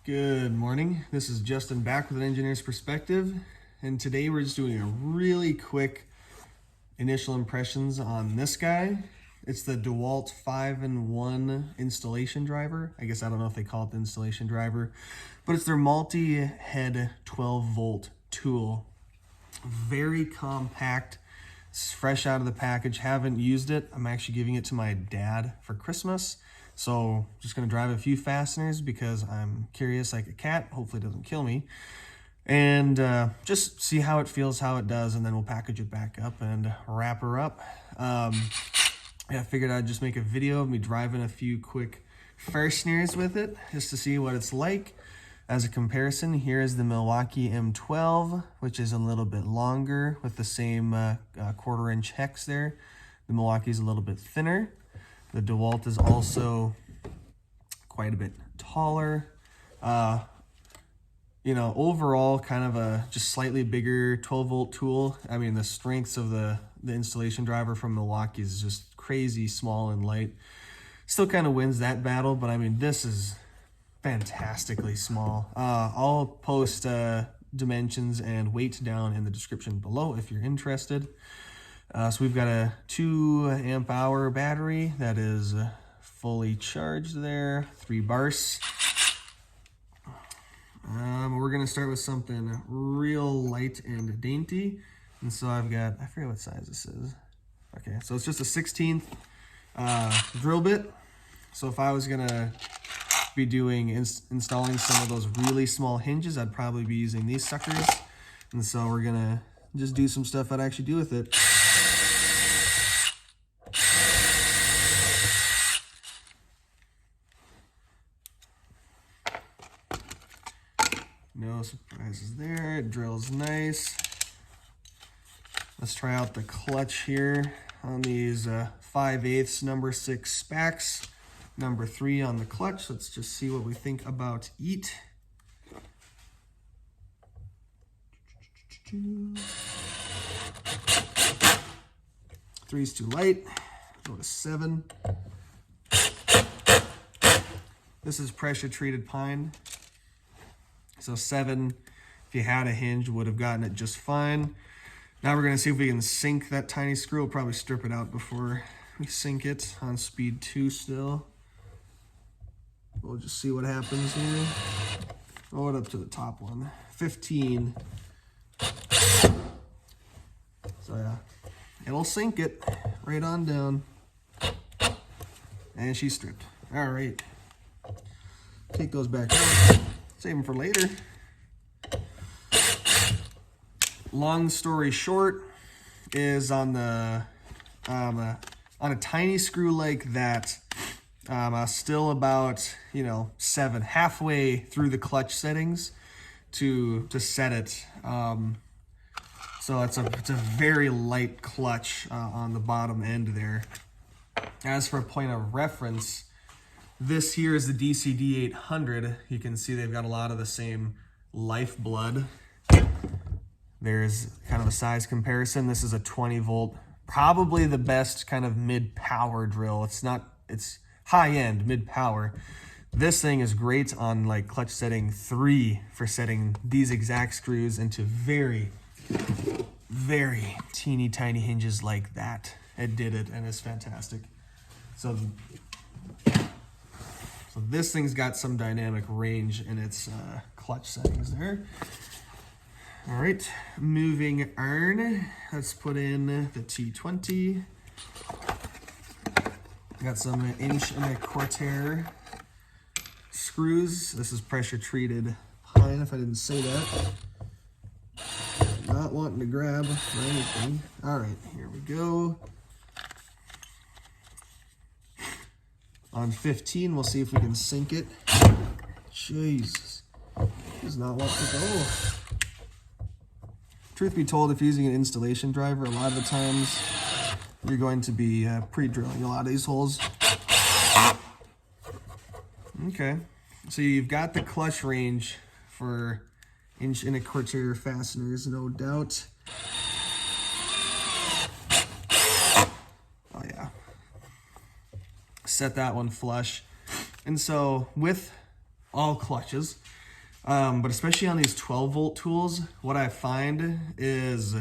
Good morning. This is Justin back with an engineer's perspective, and today we're just doing a really quick initial impressions on this guy. It's the Dewalt 5-in-1 installation driver. I guess I don't know if they call it the installation driver, but it's their multi-head 12-volt tool. Very compact. It's fresh out of the package. Haven't used it. I'm actually giving it to my dad for Christmas. So just gonna drive a few fasteners because I'm curious like a cat. Hopefully it doesn't kill me. And just see how it feels, how it does, and then we'll package it back up and wrap her up. Yeah, I figured I'd just make a video of me driving a few quick fasteners with it just to see what it's like. As a comparison, here is the Milwaukee M12, which is a little bit longer with the same 1/4-inch hex there. The Milwaukee's a little bit thinner. The Dewalt is also quite a bit taller. You know, overall kind of a just slightly bigger 12-volt tool. I mean, the strengths of the installation driver from Milwaukee is just crazy small and light. Still kind of wins that battle, but I mean, this is fantastically small. I'll post dimensions and weight down in the description below if you're interested. So we've got a 2 amp-hour battery that is fully charged there, 3 bars. We're gonna start with something real light and dainty. And so I've got, I forget what size this is. Okay, so it's just a 1/16 drill bit. So if I was gonna be doing installing some of those really small hinges, I'd probably be using these suckers. And so we're gonna just do some stuff I'd actually do with it. No surprises there. It drills nice. Let's try out the clutch here on these 5/8 number 6 spacks. Number 3 on the clutch. Let's just see what we think about eat. Three's too light. Go to 7. This is pressure treated pine. So 7, if you had a hinge, would have gotten it just fine. Now we're gonna see if we can sink that tiny screw. We'll probably strip it out before we sink it on speed 2 still. We'll just see what happens here. Roll it up to the top one. 15. So yeah, it'll sink it right on down. And she's stripped. All right. Take those back out. Save them for later. Long story short is on the on a tiny screw like that, still about 7, halfway through the clutch settings to set it. So it's a very light clutch on the bottom end there. As for a point of reference, this here is the DCD703. You can see they've got a lot of the same lifeblood. There's kind of a size comparison. This is a 20-volt, probably the best kind of mid-power drill. It's high-end, mid-power. This thing is great on like clutch setting 3 for setting these exact screws into very, very teeny tiny hinges like that. It did it, and it's fantastic. So this thing's got some dynamic range in its clutch settings there. All right, moving on. Let's put in the T20. Got some 1.25-inch screws. This is pressure treated pine, if I didn't say that. Not wanting to grab or anything. All right, here we go. On 15, we'll see if we can sink it. Jesus, does not want to go. Truth be told, if you're using an installation driver, a lot of the times you're going to be pre-drilling a lot of these holes. Okay, so you've got the clutch range for 1.25-inch fasteners, no doubt. Oh yeah. Set that one flush. And so with all clutches, But especially on these 12-volt tools, what I find is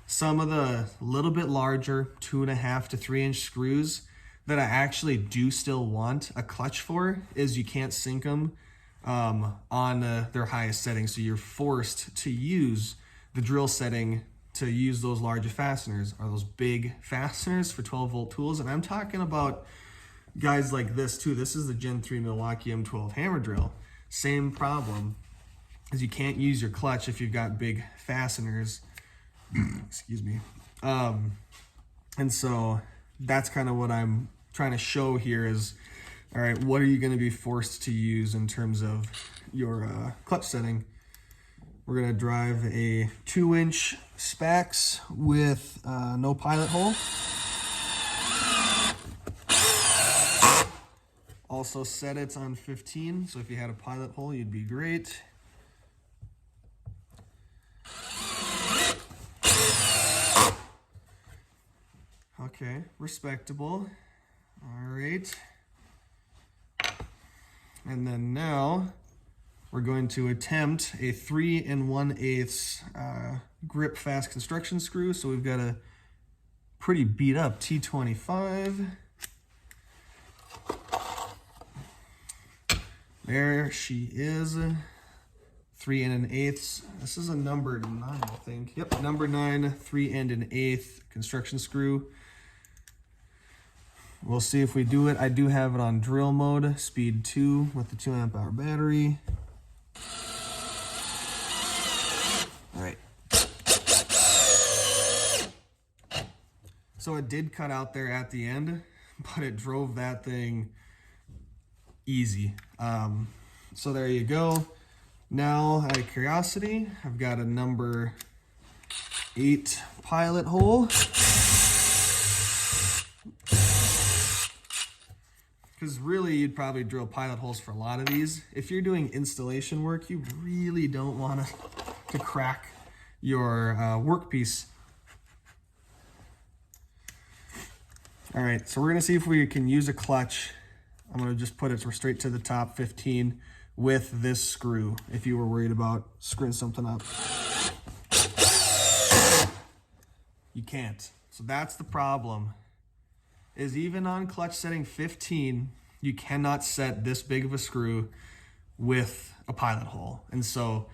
some of the little bit larger 2.5 to 3-inch screws that I actually do still want a clutch for is you can't sync them on their highest setting. So you're forced to use the drill setting to use those larger fasteners, or those big fasteners for 12-volt tools. And I'm talking about guys like this too. This is the Gen 3 Milwaukee M12 hammer drill. Same problem, is you can't use your clutch if you've got big fasteners. Excuse me. And so that's kind of what I'm trying to show here is, all right, what are you going to be forced to use in terms of your clutch setting? We're going to drive a 2-inch Spax with no pilot hole. Also set it on 15, so if you had a pilot hole, you'd be great. Okay, respectable. All right. And then now we're going to attempt a 3 1/8 grip fast construction screw. So we've got a pretty beat up T25. There she is. 3 1/8. This is a number 9, I think. Yep, number 9, 3 1/8 construction screw. We'll see if we do it. I do have it on drill mode, speed 2 with the 2 amp hour battery. All right. So it did cut out there at the end, but it drove that thing easy. So there you go. Now, out of curiosity, I've got a number 8 pilot hole. Because really, you'd probably drill pilot holes for a lot of these. If you're doing installation work, you really don't want to crack your workpiece. All right, so we're gonna see if we can use a clutch. I'm gonna just put it straight to the top, 15, with this screw, if you were worried about screwing something up. You can't. So that's the problem. Is even on clutch setting 15, you cannot set this big of a screw with a pilot hole. And so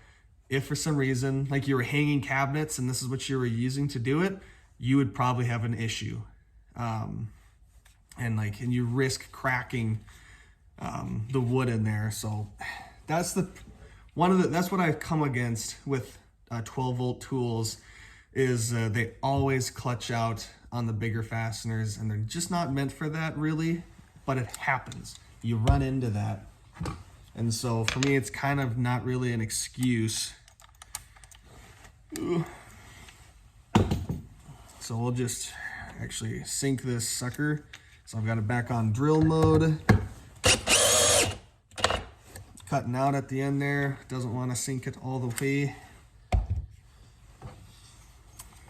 if for some reason, like you were hanging cabinets and this is what you were using to do it, you would probably have an issue. And you risk cracking the wood in there. So that's that's what I've come against with 12-volt tools is they always clutch out on the bigger fasteners, and they're just not meant for that really, but it happens. You run into that. And so for me, it's kind of not really an excuse. Ooh. So we'll just actually sink this sucker. So I've got it back on drill mode. Cutting out at the end there. Doesn't want to sink it all the way.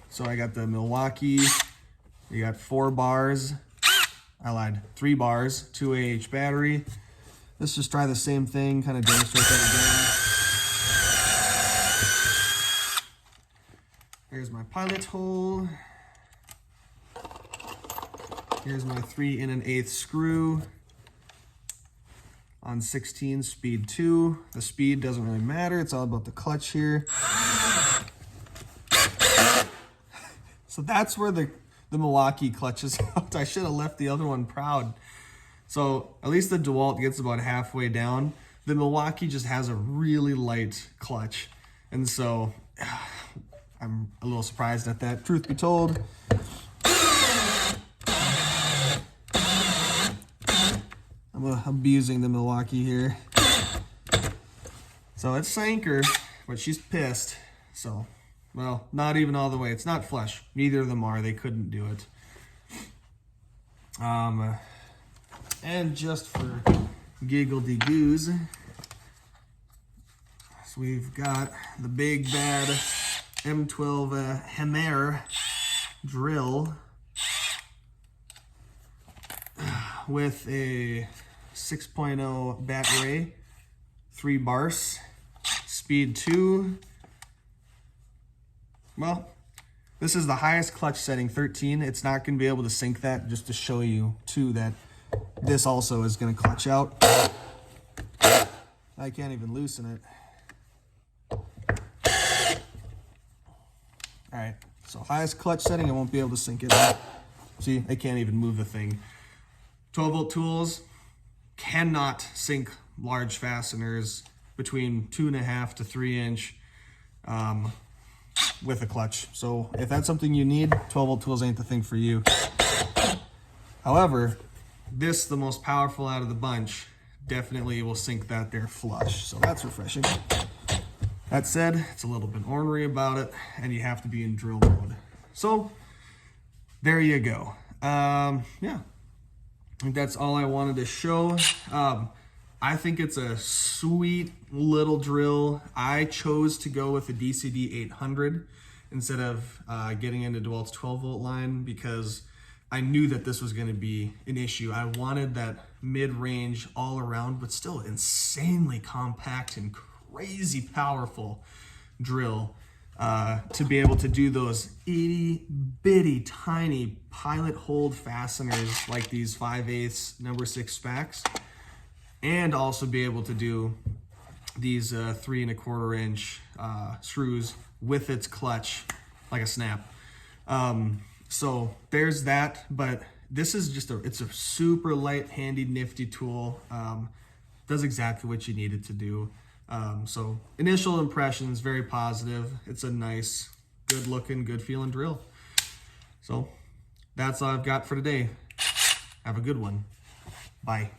So I got the Milwaukee. We got 4 bars. I lied, 3 bars, 2 AH battery. Let's just try the same thing, kind of demonstrate that again. Here's my pilot hole. Here's my 3 1/8 screw on 16, speed 2. The speed doesn't really matter. It's all about the clutch here. So that's where the Milwaukee clutch is out. I should have left the other one proud. So at least the Dewalt gets about halfway down. The Milwaukee just has a really light clutch. And so I'm a little surprised at that, truth be told. I'm abusing the Milwaukee here. So it's sank her, but she's pissed. So, well, not even all the way. It's not flush. Neither of them are. They couldn't do it. And just for giggle-de-goos, so we've got the big bad M12 Hammer drill with a 6.0 battery, 3 bars, speed 2. Well, this is the highest clutch setting, 13. It's not going to be able to sync that, just to show you too that this also is going to clutch out. I can't even loosen it. All right, so highest clutch setting, I won't be able to sync it. See, I can't even move the thing. 12-volt tools cannot sync large fasteners between 2.5 to 3 inch with a clutch. So if that's something you need, 12-volt tools ain't the thing for you. However, this, the most powerful out of the bunch, definitely will sync that there flush. So that's refreshing. That said, it's a little bit ornery about it, and you have to be in drill mode. So there you go. Yeah, I think that's all I wanted to show. I think it's a sweet little drill. I chose to go with the DCD703 instead of getting into Dewalt's 12-volt line because I knew that this was going to be an issue. I wanted that mid-range all around, but still insanely compact and crazy powerful drill to be able to do those itty bitty tiny pilot hold fasteners like these 5/8 number 6 specs, and also be able to do these 3 1/4 inch screws with its clutch like a snap. So there's that, but this is just it's a super light, handy, nifty tool. Does exactly what you need it to do. So initial impressions, very positive. It's a nice, good looking, good feeling drill. So that's all I've got for today. Have a good one. Bye.